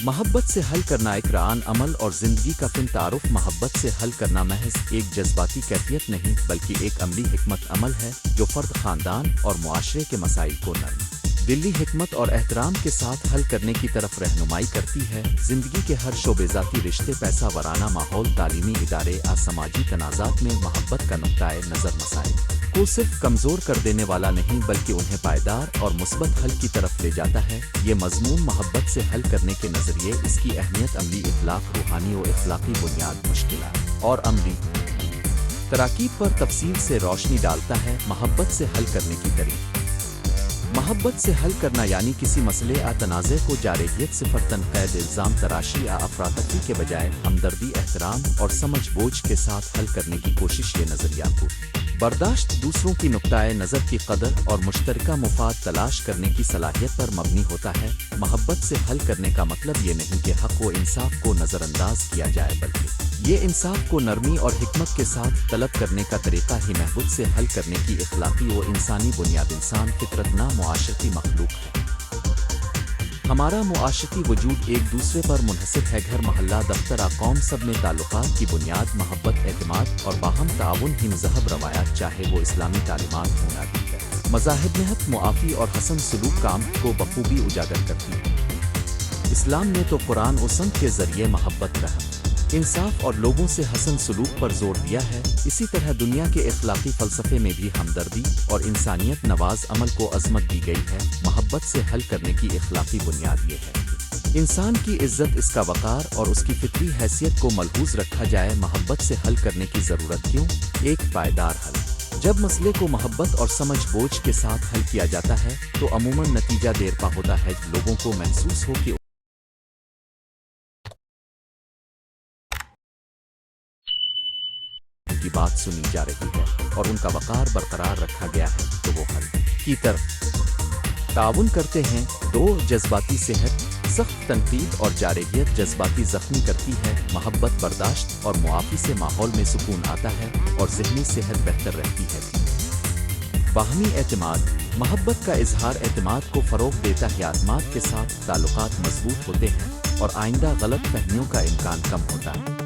محبت سے حل کرنا ایک رعان عمل اور زندگی کا فن تعارف محبت سے حل کرنا محض ایک جذباتی کیفیت نہیں بلکہ ایک عملی حکمت عمل ہے جو فرد خاندان اور معاشرے کے مسائل کو نرم دلی حکمت اور احترام کے ساتھ حل کرنے کی طرف رہنمائی کرتی ہے۔ زندگی کے ہر شعبے ذاتی رشتے پیسہ ورانہ ماحول تعلیمی ادارے سماجی تنازعات میں محبت کا نقطۂ نظر مسائل کو صرف کمزور کر دینے والا نہیں بلکہ انہیں پائیدار اور مثبت حل کی طرف لے جاتا ہے۔ یہ مضمون محبت سے حل کرنے کے نظریے اس کی اہمیت عملی اخلاق روحانی و اخلاقی بنیاد مشکلات اور عملی تراکیب پر تفصیل سے روشنی ڈالتا ہے۔ محبت سے حل کرنے کی طریق محبت سے حل کرنا یعنی کسی مسئلے تنازع کو جارحیت صفر تنقید الزام تراشی افراتفری کے بجائے ہمدردی احترام اور سمجھ بوجھ کے ساتھ حل کرنے کی کوشش۔ یہ نظریہ کو برداشت دوسروں کی نقطۂ نظر کی قدر اور مشترکہ مفاد تلاش کرنے کی صلاحیت پر مبنی ہوتا ہے۔ محبت سے حل کرنے کا مطلب یہ نہیں کہ حق و انصاف کو نظر انداز کیا جائے بلکہ یہ انصاف کو نرمی اور حکمت کے ساتھ طلب کرنے کا طریقہ ہی محبت سے حل کرنے کی اخلاقی و انسانی بنیاد۔ انسان فطرت نہ معاشرتی مخلوق ہے۔ ہمارا معاشرتی وجود ایک دوسرے پر منحصر ہے۔ گھر محلہ دفتر قوم سب میں تعلقات کی بنیاد محبت اعتماد اور باہم تعاون ہی مذہب روایات چاہے وہ اسلامی تعلیمات ہونا بھی ہے مذاہب میں حق معافی اور حسن سلوک کام کو بخوبی اجاگر کرتی ہے۔ اسلام نے تو قرآن و سنت کے ذریعے محبت رحم انصاف اور لوگوں سے حسن سلوک پر زور دیا ہے۔ اسی طرح دنیا کے اخلاقی فلسفے میں بھی ہمدردی اور انسانیت نواز عمل کو عظمت دی گئی ہے۔ محبت سے حل کرنے کی اخلاقی بنیاد یہ ہے کہ انسان کی عزت اس کا وقار اور اس کی فطری حیثیت کو ملحوظ رکھا جائے۔ محبت سے حل کرنے کی ضرورت کیوں؟ ایک پائیدار حل جب مسئلے کو محبت اور سمجھ بوجھ کے ساتھ حل کیا جاتا ہے تو عموماً نتیجہ دیر پا ہوتا ہے۔ لوگوں کو محسوس ہو کہ کی بات سنی جا رہی ہے اور ان کا وقار برقرار رکھا گیا ہے تو وہ حل کی طرف تعاون کرتے ہیں۔ دو جذباتی صحت سخت تنقید اور جارحیت جذباتی زخمی کرتی ہے۔ محبت برداشت اور معافی سے ماحول میں سکون آتا ہے اور ذہنی صحت بہتر رہتی ہے۔ باہمی اعتماد محبت کا اظہار اعتماد کو فروغ دیتا ہے۔ اعتماد کے ساتھ تعلقات مضبوط ہوتے ہیں اور آئندہ غلط فہمیوں کا امکان کم ہوتا ہے۔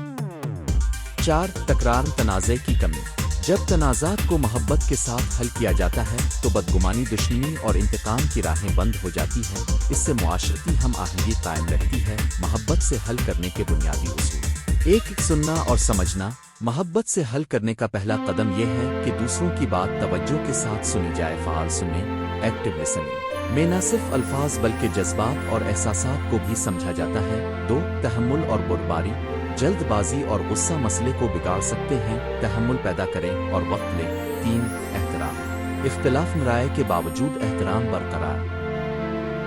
4 تکرار تنازع کی کمی جب تنازعات کو محبت کے ساتھ حل کیا جاتا ہے تو بدگمانی دشمنی اور انتقام کی راہیں بند ہو جاتی ہے۔ اس سے معاشرتی ہم آہنگی قائم رہتی ہے۔ محبت سے حل کرنے کے بنیادی اصول 1 سننا اور سمجھنا محبت سے حل کرنے کا پہلا قدم یہ ہے کہ دوسروں کی بات توجہ کے ساتھ سنی جائے۔ فعال سننے ایکٹیو لسننگ میں نہ صرف الفاظ بلکہ جذبات اور احساسات کو بھی سمجھا جاتا ہے۔ 2 تحمل اور بردباری جلد بازی اور غصہ مسئلے کو بگاڑ سکتے ہیں۔ تحمل پیدا کریں اور وقت لیں۔ 3 احترام اختلاف رائے کے باوجود احترام برقرار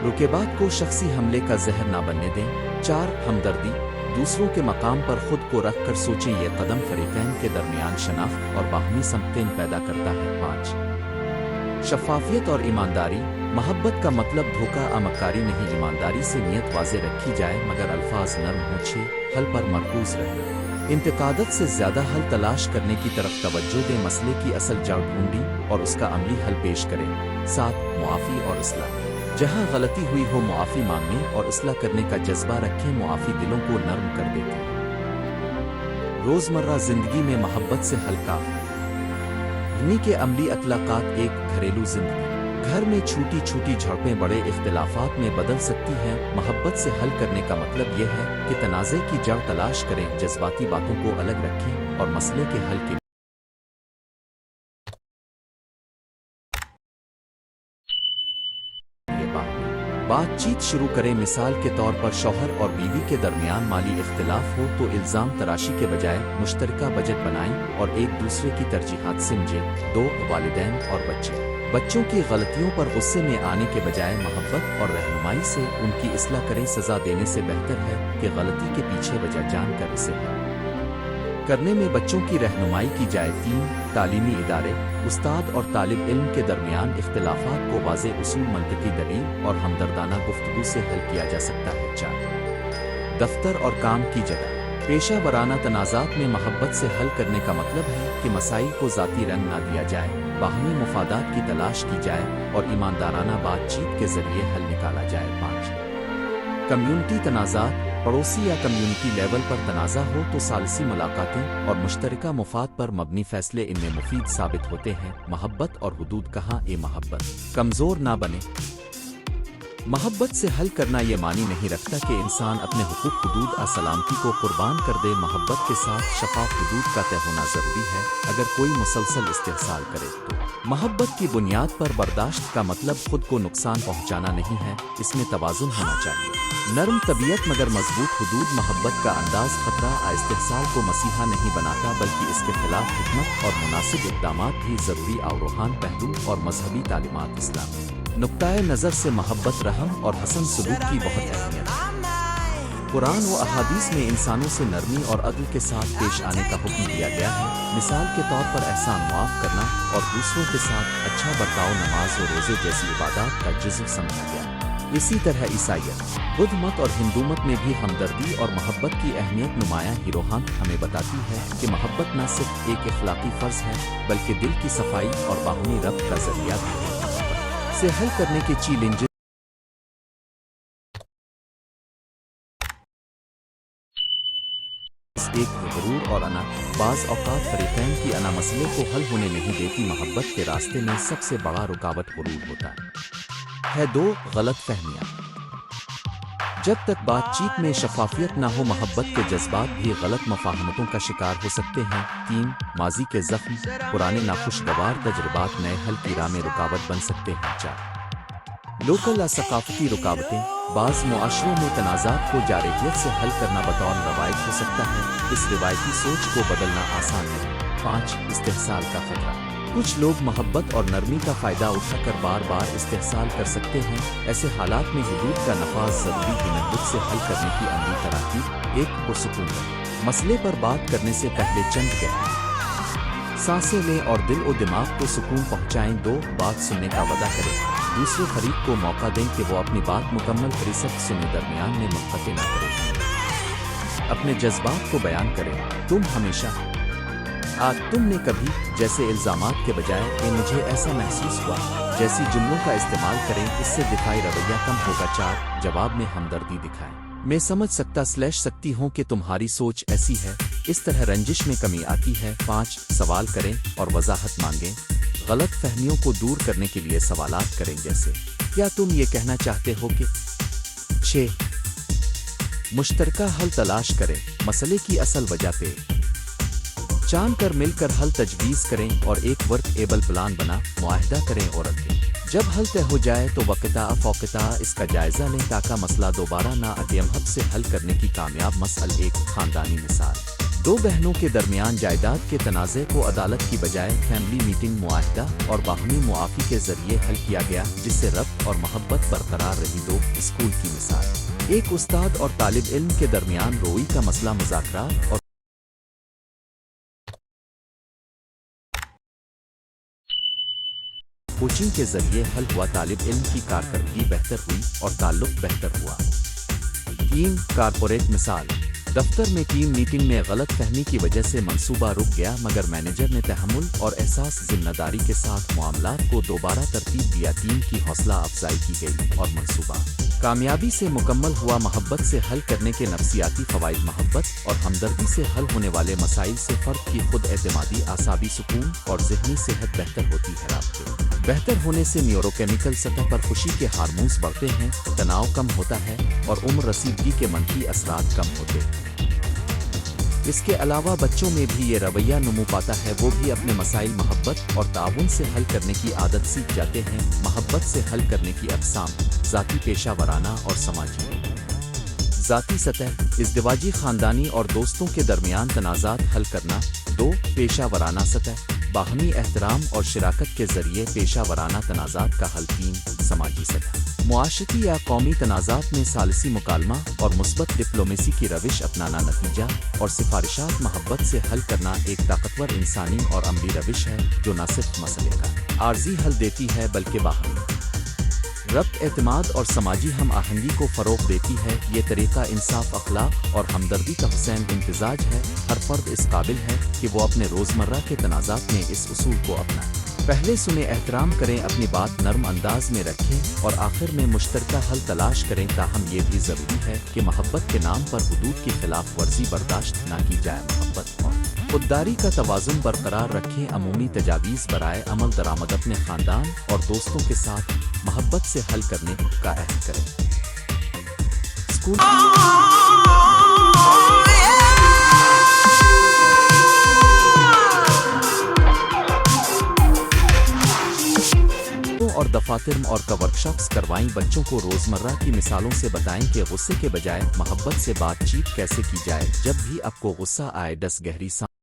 رکیبات کو شخصی حملے کا زہر نہ بننے دیں۔ 4 ہمدردی دوسروں کے مقام پر خود کو رکھ کر سوچیں۔ یہ قدم فریقین کے درمیان شناخت اور باہمی سمتین پیدا کرتا ہے۔ 5 شفافیت اور ایمانداری محبت کا مطلب دھوکہ مکاری نہیں۔ ایمانداری سے نیت واضح رکھی جائے مگر الفاظ نرم ہوں۔ 6 حل پر مرکوز رہے انتقادات سے زیادہ حل تلاش کرنے کی طرف توجہ دیں۔ مسئلے کی اصل جڑ ڈھونڈی اور اس کا عملی حل پیش کریں۔ 7 معافی اور اصلاح جہاں غلطی ہوئی ہو معافی مانگنے اور اصلاح کرنے کا جذبہ رکھیں۔ معافی دلوں کو نرم کر دیتی ہے۔ روزمرہ زندگی میں محبت سے حل کا انہی کے عملی اخلاقات 1 گھریلو زندگی گھر میں چھوٹی چھوٹی جھڑپیں بڑے اختلافات میں بدل سکتی ہیں۔ محبت سے حل کرنے کا مطلب یہ ہے کہ تنازع کی جڑ تلاش کریں جذباتی باتوں کو الگ رکھیں اور مسئلے کے حل کے بات چیت شروع کریں۔ مثال کے طور پر شوہر اور بیوی کے درمیان مالی اختلاف ہو تو الزام تراشی کے بجائے مشترکہ بجٹ بنائیں اور ایک دوسرے کی ترجیحات سمجھیں۔ 2 والدین اور بچوں کی غلطیوں پر غصے میں آنے کے بجائے محبت اور رہنمائی سے ان کی اصلاح کریں۔ سزا دینے سے بہتر ہے کہ غلطی کے پیچھے وجہ جان کر اسے حل کرنے میں بچوں کی رہنمائی کی جائے۔ 3 تعلیمی ادارے استاد اور طالب علم کے درمیان اختلافات کو واضح اصول منطقی دلیل اور ہمدردانہ گفتگو سے حل کیا جا سکتا ہے۔ 4 دفتر اور کام کی جگہ پیشہ ورانہ تنازعات میں محبت سے حل کرنے کا مطلب ہے کہ مسائل کو ذاتی رنگ نہ دیا جائے، باہمی مفادات کی تلاش کی جائے اور ایماندارانہ بات چیت کے ذریعے حل نکالا جائے۔ 5 کمیونٹی تنازعات پڑوسی یا کمیونٹی لیول پر تنازع ہو تو ثالثی ملاقاتیں اور مشترکہ مفاد پر مبنی فیصلے ان میں مفید ثابت ہوتے ہیں۔ محبت اور حدود کہاں محبت کمزور نہ بنے۔ محبت سے حل کرنا یہ معنی نہیں رکھتا کہ انسان اپنے حقوق حدود سلامتی کو قربان کر دے۔ محبت کے ساتھ شفاف حدود کا طے ہونا ضروری ہے۔ اگر کوئی مسلسل استحصال کرے تو محبت کی بنیاد پر برداشت کا مطلب خود کو نقصان پہنچانا نہیں ہے، اس میں توازن ہونا چاہیے۔ نرم طبیعت مگر مضبوط حدود۔ محبت کا انداز خطرہ استحصال کو مسیحا نہیں بناتا، بلکہ اس کے خلاف حکمت اور مناسب اقدامات بھی ضروری۔ روحان پہلو اور مذہبی تعلیمات اسلام نقطۂ نظر سے محبت، رحم اور حسن سلوک کی بہت اہمیت ہے۔ قرآن و احادیث میں انسانوں سے نرمی اور عدل کے ساتھ پیش آنے کا حکم دیا گیا ہے۔ مثال کے طور پر احسان معاف کرنا اور دوسروں کے ساتھ اچھا برتاؤ نماز و روزے جیسی عبادات کا جزو سمجھا گیا ہے۔ اسی طرح عیسائیت، بدھ مت اور ہندو مت میں بھی ہمدردی اور محبت کی اہمیت نمایاں ہے۔ روحان ہمیں بتاتی ہے کہ محبت نہ صرف ایک اخلاقی فرض ہے بلکہ دل کی صفائی اور باہمی ربط کا ذریعہ بھی ہے۔ سے حل کرنے کے چیلنج ایک غرور اور انا بعض اوقات فریقین کی انا مسئلے کو حل ہونے نہیں دیتی۔ محبت کے راستے میں سب سے بڑا رکاوٹ غرور ہوتا ہے۔ دو غلط فہمیاں۔ جب تک بات چیت میں شفافیت نہ ہو، محبت کے جذبات بھی غلط مفاہمتوں کا شکار ہو سکتے ہیں۔ 3 ماضی کے زخم، پرانے ناخوشگوار تجربات نئے حل کی راہ میں رکاوٹ بن سکتے ہیں۔ 4 لوکل ثقافتی رکاوٹیں۔ بعض معاشروں میں تنازعات کو جارحیت سے حل کرنا بطور روایت ہو سکتا ہے، اس روایتی سوچ کو بدلنا آسان ہے۔ 5 استحصال کا خطرہ۔ کچھ لوگ محبت اور نرمی کا فائدہ اٹھا کر بار بار استحصال کر سکتے ہیں۔ ایسے حالات میں حدود کا نفاذ ضروری ہے۔ محبت سے حل کرنے کی عملی تراکیب: 1 پرسکون رہیں۔ مسئلے پر بات کرنے سے پہلے چند گہری سانسیں لیں اور دل و دماغ کو سکون پہنچائیں۔ 2 بات سننے کا وعدہ کریں۔ دوسرے فریق کو موقع دیں کہ وہ اپنی بات مکمل فیصد سنے، درمیان میں منقطع نہ کریں۔ اپنے جذبات کو بیان کریں۔ تم ہمیشہ تم نے کبھی جیسے الزامات کے بجائے مجھے ایسا محسوس ہوا جیسی جملوں کا استعمال کریں، اس سے دفاعی رویہ کم ہوگا۔ 4 جواب میں ہمدردی دکھائیں۔ میں سمجھ سکتی ہوں کہ تمہاری سوچ ایسی ہے، اس طرح رنجش میں کمی آتی ہے۔ 5 سوال کریں اور وضاحت مانگیں۔ غلط فہمیوں کو دور کرنے کے لیے سوالات کریں، جیسے کیا تم یہ کہنا چاہتے ہو کہ 6 مشترکہ حل تلاش کریں۔ مسئلے کی اصل وجہ پہ جان کر مل کر حل تجویز کریں اور ایک ورک ایبل پلان بنا معاہدہ کریں اور رکھیں۔ جب حل طے ہو جائے تو وقتہ فوقتہ اس کا جائزہ لیں تاکہ مسئلہ دوبارہ نہ آئے۔ حد سے حل کرنے کی کامیاب مسئلہ: ایک خاندانی مثال۔ 2 بہنوں کے درمیان جائیداد کے تنازع کو عدالت کی بجائے فیملی میٹنگ، معاہدہ اور باہمی معافی کے ذریعے حل کیا گیا، جس سے ربط اور محبت برقرار رہی۔ 2 اسکول کی مثال۔ ایک استاد اور طالب علم کے درمیان روئی کا مسئلہ مذاکرات اور کوچنگ کے ذریعے حل ہوا۔ طالب علم کی کارکردگی بہتر ہوئی اور تعلق بہتر ہوا۔ 3 کارپوریٹ مثال۔ دفتر میں ٹیم میٹنگ میں غلط فہمی کی وجہ سے منصوبہ رک گیا، مگر مینیجر نے تحمل اور احساس ذمہ داری کے ساتھ معاملات کو دوبارہ ترتیب دیا۔ ٹیم کی حوصلہ افزائی کی گئی اور منصوبہ کامیابی سے مکمل ہوا۔ محبت سے حل کرنے کے نفسیاتی فوائد: محبت اور ہمدردی سے حل ہونے والے مسائل سے فرد کی خود اعتمادی، اعصابی سکون اور ذہنی صحت بہتر ہوتی ہے۔ رابطے بہتر ہونے سے نیوروکیمیکل سطح پر خوشی کے ہارمونز بڑھتے ہیں، تناؤ کم ہوتا ہے اور عمر رسیدگی کے منفی اثرات کم ہوتے ہیں۔ اس کے علاوہ بچوں میں بھی یہ رویہ نمو پاتا ہے، وہ بھی اپنے مسائل محبت اور تعاون سے حل کرنے کی عادت سیکھ جاتے ہیں۔ محبت سے حل کرنے کی اقسام: ذاتی، پیشہ ورانہ اور سماجی۔ ذاتی سطح: ازدواجی، خاندانی اور دوستوں کے درمیان تنازعات حل کرنا۔ 2 پیشہ ورانہ سطح: باہمی احترام اور شراکت کے ذریعے پیشہ ورانہ تنازعات کا حل۔ 3 سماجی سطح: معاشرتی یا قومی تنازعات میں ثالثی مکالمہ اور مثبت ڈپلومیسی کی روش اپنانا۔ نتیجہ اور سفارشات: محبت سے حل کرنا ایک طاقتور انسانی اور عملی روش ہے جو نہ صرف مسئلے کا عارضی حل دیتی ہے بلکہ باہمی ربط، اعتماد اور سماجی ہم آہنگی کو فروغ دیتی ہے۔ یہ طریقہ انصاف، اخلاق اور ہمدردی کا حسین امتزاج ہے۔ ہر فرد اس قابل ہے کہ وہ اپنے روزمرہ کے تنازعات میں اس اصول کو اپنائے۔ پہلے سنیں، احترام کریں، اپنی بات نرم انداز میں رکھیں اور آخر میں مشترکہ حل تلاش کریں۔ تاہم یہ بھی ضروری ہے کہ محبت کے نام پر حدود کی خلاف ورزی برداشت نہ کی جائے۔ محبت اور خودداری کا توازن برقرار رکھیں۔ عمومی تجاویز برائے عمل درآمد، اپنے خاندان اور دوستوں کے ساتھ محبت سے حل کرنے کا عہد کریں۔ اسکول اور دفاتر اور کا ورکشاپس کروائیں۔ بچوں کو روزمرہ کی مثالوں سے بتائیں کہ غصے کے بجائے محبت سے بات چیت کیسے کی جائے۔ جب بھی آپ کو غصہ آئے، 10 گہری سانس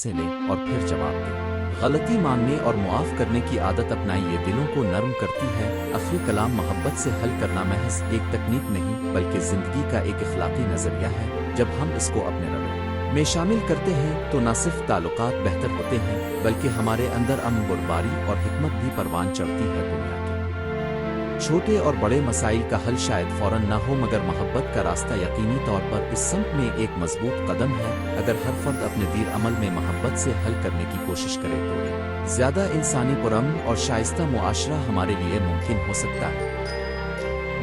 لیں اور پھر جواب دیں۔ غلطی ماننے اور معاف کرنے کی عادت اپنائیں، یہ دلوں کو نرم کرتی ہے۔ آخری کلام، محبت سے حل کرنا محض ایک تکنیک نہیں بلکہ زندگی کا ایک اخلاقی نظریہ ہے۔ جب ہم اس کو اپنے رویے میں شامل کرتے ہیں تو نہ صرف تعلقات بہتر ہوتے ہیں بلکہ ہمارے اندر امن، بردباری اور حکمت بھی پروان چڑھتی ہے۔ دنیا کے چھوٹے اور بڑے مسائل کا حل شاید فوراً نہ ہو، مگر محبت کا راستہ یقینی طور پر اس سمت میں ایک مضبوط قدم ہے۔ اگر ہر فرد اپنے دیر عمل میں محبت سے حل کرنے کی کوشش کرے تو ایک زیادہ انسانی، پرامن اور شائستہ معاشرہ ہمارے لیے ممکن ہو سکتا ہے۔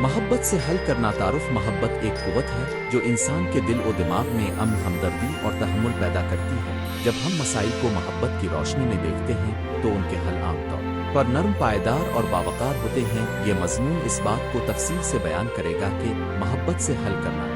محبت سے حل کرنا تعارف، محبت ایک قوت ہے جو انسان کے دل و دماغ میں امن، ہمدردی اور تحمل پیدا کرتی ہے۔ جب ہم مسائل کو محبت کی روشنی میں دیکھتے ہیں تو ان کے حل عام طور پر نرم، پائیدار اور باوقار ہوتے ہیں۔ یہ مضمون اس بات کو تفصیل سے بیان کرے گا کہ محبت سے حل کرنا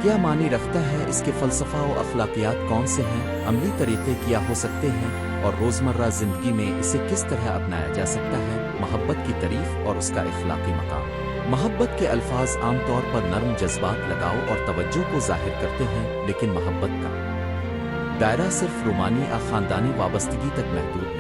کیا معنی رکھتا ہے، اس کے فلسفہ و اخلاقیات کون سے ہیں، عملی طریقے کیا ہو سکتے ہیں اور روزمرہ زندگی میں اسے کس طرح اپنایا جا سکتا ہے۔ محبت کی تعریف اور اس کا اخلاقی مقام۔ محبت کے الفاظ عام طور پر نرم، جذبات، لگاؤ اور توجہ کو ظاہر کرتے ہیں، لیکن محبت کا دائرہ صرف رومانی یا خاندانی وابستگی تک محدود نہیں۔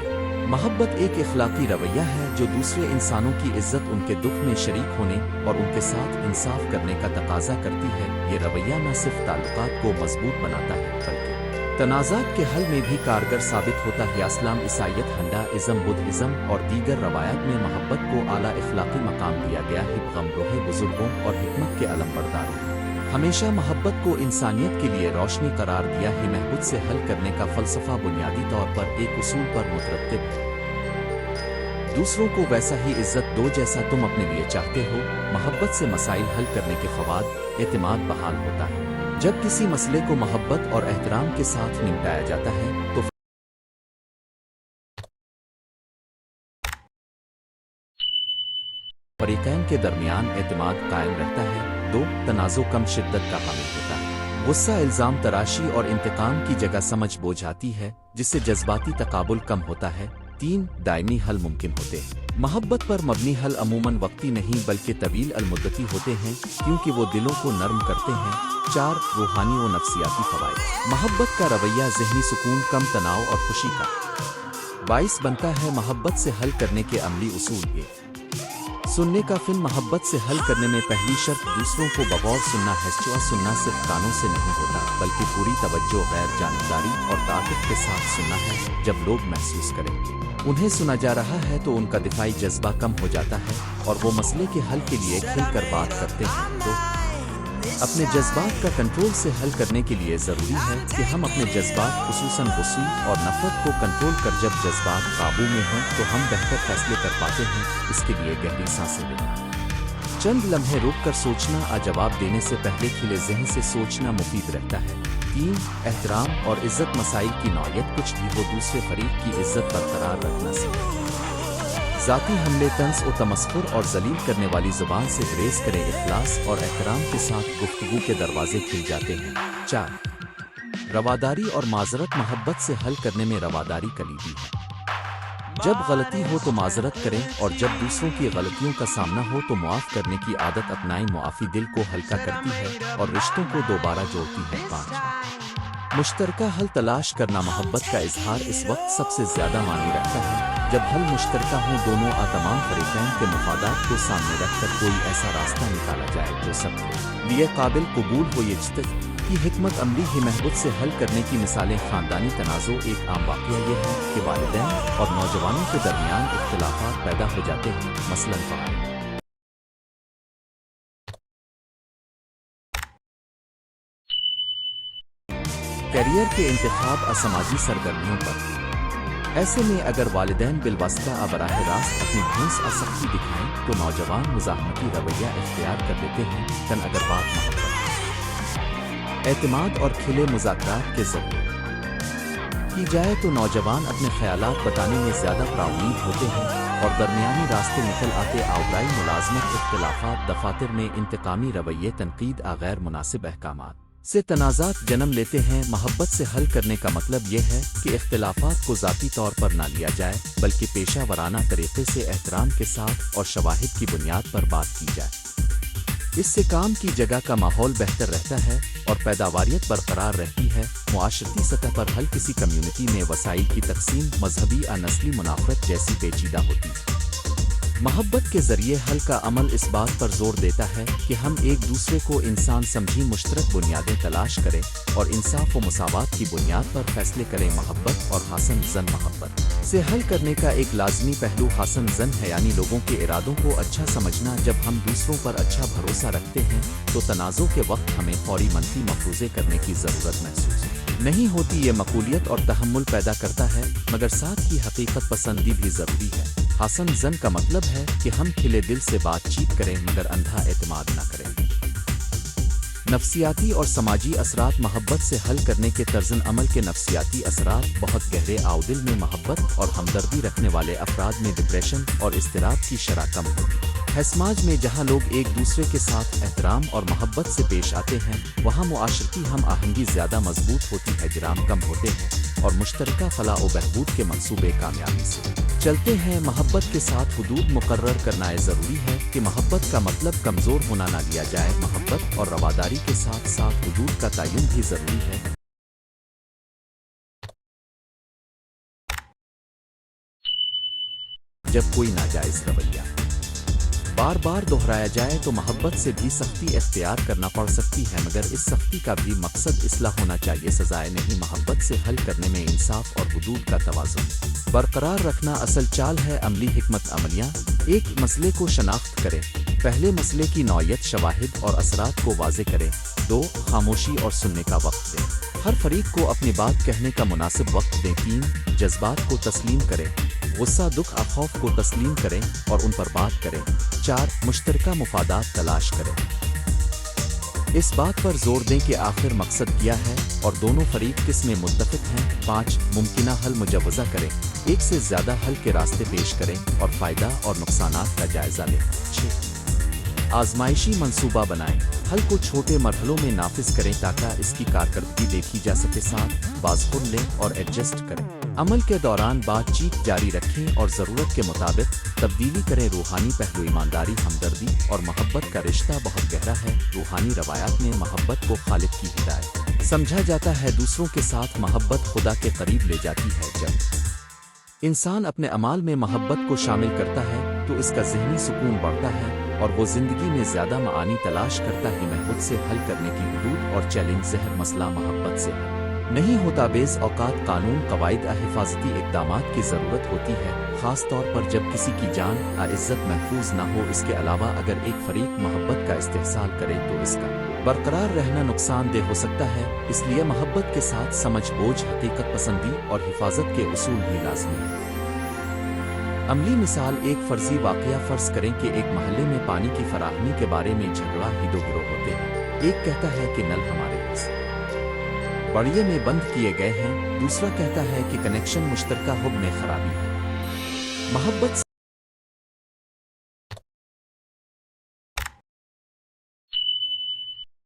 محبت ایک اخلاقی رویہ ہے جو دوسرے انسانوں کی عزت، ان کے دکھ میں شریک ہونے اور ان کے ساتھ انصاف کرنے کا تقاضا کرتی ہے۔ یہ رویہ نہ صرف تعلقات کو مضبوط بناتا ہے بلکہ تنازعات کے حل میں بھی کارگر ثابت ہوتا ہے۔ اسلام، عیسائیت، ہندوازم، بدھزم اور دیگر روایات میں محبت کو اعلیٰ اخلاقی مقام دیا گیا ہے۔ غم روحے بزرگوں اور حکمت کے علمبرداروں نے ہمیشہ محبت کو انسانیت کے لیے روشنی قرار دیا ہے۔ محبت سے حل کرنے کا فلسفہ بنیادی طور پر ایک اصول پر مترتب ہے: دوسروں کو ویسا ہی عزت دو جیسا تم اپنے لیے چاہتے ہو۔ محبت سے مسائل حل کرنے کے فوائد: اعتماد بحال ہوتا ہے۔ جب کسی مسئلے کو محبت اور احترام کے ساتھ نمٹایا جاتا ہے تو فریقین کے درمیان اعتماد قائم رہتا ہے۔ 2. تنازع کم، شدت کا حامل ہوتا ہے۔ غصہ، الزام تراشی اور انتقام کی جگہ سمجھ بوجھ آتی ہے جس سے جذباتی تقابل کم ہوتا ہے۔ 3. دائمی حل ممکن ہوتے ہیں۔ محبت پر مبنی حل عموماً وقتی نہیں بلکہ طویل المدتی ہوتے ہیں کیونکہ وہ دلوں کو نرم کرتے ہیں۔ 4. روحانی و نفسیاتی فوائد۔ محبت کا رویہ ذہنی سکون، کم تناؤ اور خوشی کا باعث بنتا ہے۔ محبت سے حل کرنے کے عملی اصول: یہ سننے کا فن۔ محبت سے حل کرنے میں پہلی شرط دوسروں کو بغور سننا ہے۔ سننا صرف کانوں سے نہیں ہوتا بلکہ پوری توجہ، غیر جانبداری اور تعاطف کے ساتھ سننا ہے۔ جب لوگ محسوس کریں کہ انہیں سنا جا رہا ہے تو ان کا دفاعی جذبہ کم ہو جاتا ہے اور وہ مسئلے کے حل کے لیے کھل کر بات کرتے ہیں۔ تو اپنے جذبات کا کنٹرول سے حل کرنے کے لیے ضروری ہے کہ ہم اپنے جذبات، خصوصاً غصے اور نفرت کو کنٹرول کر جب جذبات قابو میں ہوں تو ہم بہتر فیصلے کر پاتے ہیں۔ اس کے لیے گہری سانسیں لینا، چند لمحے رک کر سوچنا، جواب دینے سے پہلے کھلے ذہن سے سوچنا مفید رہتا ہے۔ 3. احترام اور عزت۔ مسائل کی نوعیت کچھ بھی ہو، دوسرے فریق کی عزت برقرار رکھنا سیکھیں۔ ذاتی حملے، طنز و تمسخر اور ذلیل کرنے والی زبان سے گریز کریں۔ اخلاص اور احترام کے ساتھ گفتگو کے دروازے کھل جاتے ہیں۔ 4. رواداری اور معذرت۔ محبت سے حل کرنے میں رواداری کلیدی ہے۔ جب غلطی ہو تو معذرت کریں اور جب دوسروں کی غلطیوں کا سامنا ہو تو معاف کرنے کی عادت اپنائیں۔ معافی دل کو ہلکا کرتی ہے اور رشتوں کو دوبارہ جوڑتی ہے۔ 5. مشترکہ حل تلاش کرنا۔ محبت کا اظہار اس وقت سب سے زیادہ معنی رکھتا ہے جب حل مشترکہ ہوں، دونوں تمام فریقین کے مفادات کو سامنے رکھ کر کوئی ایسا راستہ نکالا جائے جو سب کے لیے قابل قبول ہو۔ یہ اجتماع کی حکمت عملی ہے۔ محبت سے حل کرنے کی مثالیں: خاندانی تنازع۔ ایک عام واقعہ یہ ہے کہ والدین اور نوجوانوں کے درمیان اختلافات پیدا ہو جاتے ہیں، مثلاً پڑھائی کیریئر کے انتخاب اور سماجی سرگرمیوں پر۔ ایسے میں اگر والدین بالواسطہ براہ راست اپنی بھینس اور سختی دکھائیں تو نوجوان مزاحمتی رویہ اختیار کر لیتے ہیں۔ اگر بات محبت، اعتماد اور کھلے مذاکرات کے ذریعے کی جائے تو نوجوان اپنے خیالات بتانے میں زیادہ پراؤمید ہوتے ہیں اور درمیانی راستے نکل آتے۔ آورائی ملازمت، اختلافات دفاتر میں، انتقامی رویے، تنقید غیر مناسب احکامات سے تنازعات جنم لیتے ہیں۔ محبت سے حل کرنے کا مطلب یہ ہے کہ اختلافات کو ذاتی طور پر نہ لیا جائے بلکہ پیشہ ورانہ طریقے سے احترام کے ساتھ اور شواہد کی بنیاد پر بات کی جائے۔ اس سے کام کی جگہ کا ماحول بہتر رہتا ہے اور پیداواریت برقرار رہتی ہے۔ معاشرتی سطح پر حل کسی کمیونٹی میں وسائل کی تقسیم، مذہبی یا نسلی منافرت جیسی پیچیدہ ہوتی ہے۔ محبت کے ذریعے حل کا عمل اس بات پر زور دیتا ہے کہ ہم ایک دوسرے کو انسان سمجھی، مشترک بنیادیں تلاش کریں اور انصاف و مساوات کی بنیاد پر فیصلے کریں۔ محبت اور حسن زن، محبت سے حل کرنے کا ایک لازمی پہلو حسن زن ہے، یعنی لوگوں کے ارادوں کو اچھا سمجھنا۔ جب ہم دوسروں پر اچھا بھروسہ رکھتے ہیں تو تنازع کے وقت ہمیں فوری منفی مفروضے کرنے کی ضرورت محسوس نہیں ہوتی۔ یہ مقبولیت اور تحمل پیدا کرتا ہے مگر ساتھ ہی حقیقت پسندی بھی ضروری ہے۔ حسن زن کا مطلب ہے کہ ہم کھلے دل سے بات چیت کریں مگر اندھا اعتماد نہ کریں۔ نفسیاتی اور سماجی اثرات، محبت سے حل کرنے کے طرز عمل کے نفسیاتی اثرات بہت گہرے۔ دل میں محبت اور ہمدردی رکھنے والے افراد میں ڈپریشن اور اضطراب کی شرح کم ہوتی ہے۔ سماج میں جہاں لوگ ایک دوسرے کے ساتھ احترام اور محبت سے پیش آتے ہیں وہاں معاشرتی ہم آہنگی زیادہ مضبوط ہوتی ہے، جرائم کم ہوتے ہیں اور مشترکہ فلاح و بہبود کے منصوبے کامیابی سے چلتے ہیں۔ محبت کے ساتھ حدود مقرر کرنا ضروری ہے کہ محبت کا مطلب کمزور ہونا نہ لیا جائے۔ محبت اور رواداری کے ساتھ ساتھ حدود کا تعین بھی ضروری ہے۔ جب کوئی ناجائز رویہ بار بار دہرایا جائے تو محبت سے بھی سختی اختیار کرنا پڑ سکتی ہے، مگر اس سختی کا بھی مقصد اصلاح ہونا چاہیے، سزائے نہیں۔ محبت سے حل کرنے میں انصاف اور حدود کا توازن برقرار رکھنا اصل چال ہے۔ عملی حکمت عملیاں: ایک، مسئلے کو شناخت کریں۔ پہلے، مسئلے کی نوعیت، شواہد اور اثرات کو واضح کریں۔ دو، خاموشی اور سننے کا وقت دیں۔ ہر فریق کو اپنی بات کہنے کا مناسب وقت دیں۔ تین، جذبات کو تسلیم کریں۔ غصہ، دکھ اور خوف کو تسلیم کریں اور ان پر بات کریں۔ چار، مشترکہ مفادات تلاش کریں۔ اس بات پر زور دیں کہ آخر مقصد کیا ہے اور دونوں فریق کس میں متفق ہیں۔ پانچ، ممکنہ حل مجوزہ کریں۔ ایک سے زیادہ حل کے راستے پیش کریں اور فائدہ اور نقصانات کا جائزہ لیں۔ چھ، آزمائشی منصوبہ بنائیں۔ حل کو چھوٹے مرحلوں میں نافذ کریں تاکہ اس کی کارکردگی دیکھی جا سکے۔ ساتھ، باز خود لیں اور ایڈجسٹ کریں۔ عمل کے دوران بات چیت جاری رکھیں اور ضرورت کے مطابق تبدیلی کریں۔ روحانی پہلو: ایمانداری، ہمدردی اور محبت کا رشتہ بہت گہرا ہے۔ روحانی روایات میں محبت کو خالق کی ہدایت سمجھا جاتا ہے۔ دوسروں کے ساتھ محبت خدا کے قریب لے جاتی ہے۔ جب انسان اپنے اعمال میں محبت کو شامل کرتا ہے تو اس کا ذہنی سکون بڑھتا ہے اور وہ زندگی میں زیادہ معانی تلاش کرتا ہے۔ محبت سے حل کرنے کی حدود اور چیلنج: زہر مسئلہ محبت سے حل نہیں ہوتا۔ بعض اوقات قانون، قواعد اور حفاظتی اقدامات کی ضرورت ہوتی ہے، خاص طور پر جب کسی کی جان اور عزت محفوظ نہ ہو۔ اس کے علاوہ اگر ایک فریق محبت کا استحصال کرے تو اس کا برقرار رہنا نقصان دہ ہو سکتا ہے۔ اس لیے محبت کے ساتھ سمجھ بوجھ، حقیقت پسندی اور حفاظت کے اصول بھی لازمی ہیں۔ عملی مثال: ایک فرضی واقعہ فرض کریں کہ ایک محلے میں پانی کی فراہمی کے بارے میں جھگڑا ہی دو گروہ ہوتے ہیں۔ ایک کہتا ہے کہ نل ہمارے بڑیے میں بند کیے گئے ہیں، دوسرا کہتا ہے کہ کنیکشن مشترکہ حب میں خرابی ہے۔ محبت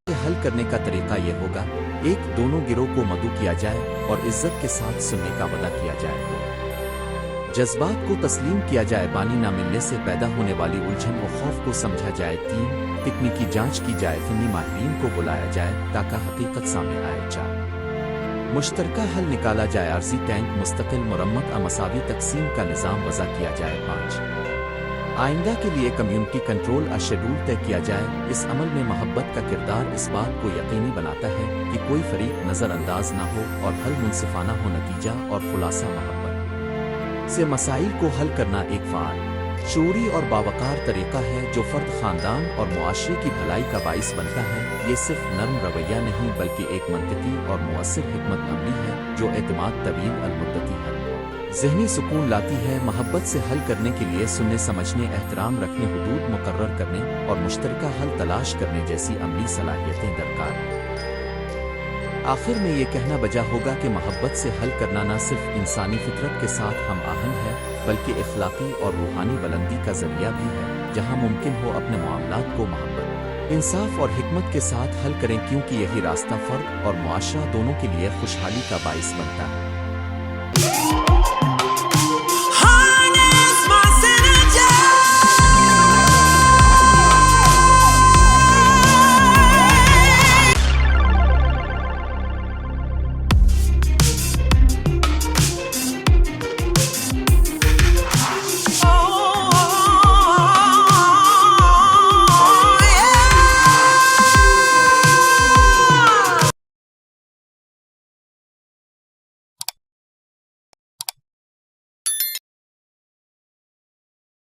سے حل کرنے کا طریقہ یہ ہوگا: ایک، دونوں گروہ کو مدعو کیا جائے اور عزت کے ساتھ سننے کا وعدہ کیا جائے۔ دو، جذبات کو تسلیم کیا جائے، پانی نہ ملنے سے پیدا ہونے والی الجھن و خوف کو سمجھا جائے۔ تین، تکنیکی جانچ کی جائے، فنی ماہرین کو بلایا جائے تاکہ حقیقت سامنے آئے۔ چار، مشترکہ حل نکالا جائے، عارضی ٹینک مستقل مرمت اور مساوی تقسیم کا نظام وضع کیا جائے۔ پانچ، آئندہ کے لیے کمیونٹی کنٹرول اور شیڈول طے کیا جائے۔ اس عمل میں محبت کا کردار اس بات کو یقینی بناتا ہے کہ کوئی فریق نظر انداز نہ ہو اور حل منصفانہ ہو۔ نتیجہ اور خلاصہ: محبت سے مسائل کو حل کرنا ایک فعال شعوری اور باوقار طریقہ ہے جو فرد، خاندان اور معاشرے کی بھلائی کا باعث بنتا ہے۔ یہ صرف نرم رویہ نہیں بلکہ ایک منطقی اور مؤثر حکمت عملی ہے جو اعتماد طویل المدتی حل، ذہنی سکون لاتی ہے۔ محبت سے حل کرنے کے لیے سننے سمجھنے، احترام رکھنے، حدود مقرر کرنے اور مشترکہ حل تلاش کرنے جیسی عملی صلاحیتیں درکار ہیں۔ آخر میں یہ کہنا بجا ہوگا کہ محبت سے حل کرنا نہ صرف انسانی فطرت کے ساتھ ہم آہنگ ہے بلکہ اخلاقی اور روحانی بلندی کا ذریعہ بھی ہے۔ جہاں ممکن ہو اپنے معاملات کو محبت، انصاف اور حکمت کے ساتھ حل کریں، کیونکہ یہی راستہ فرد اور معاشرہ دونوں کے لیے خوشحالی کا باعث بنتا ہے۔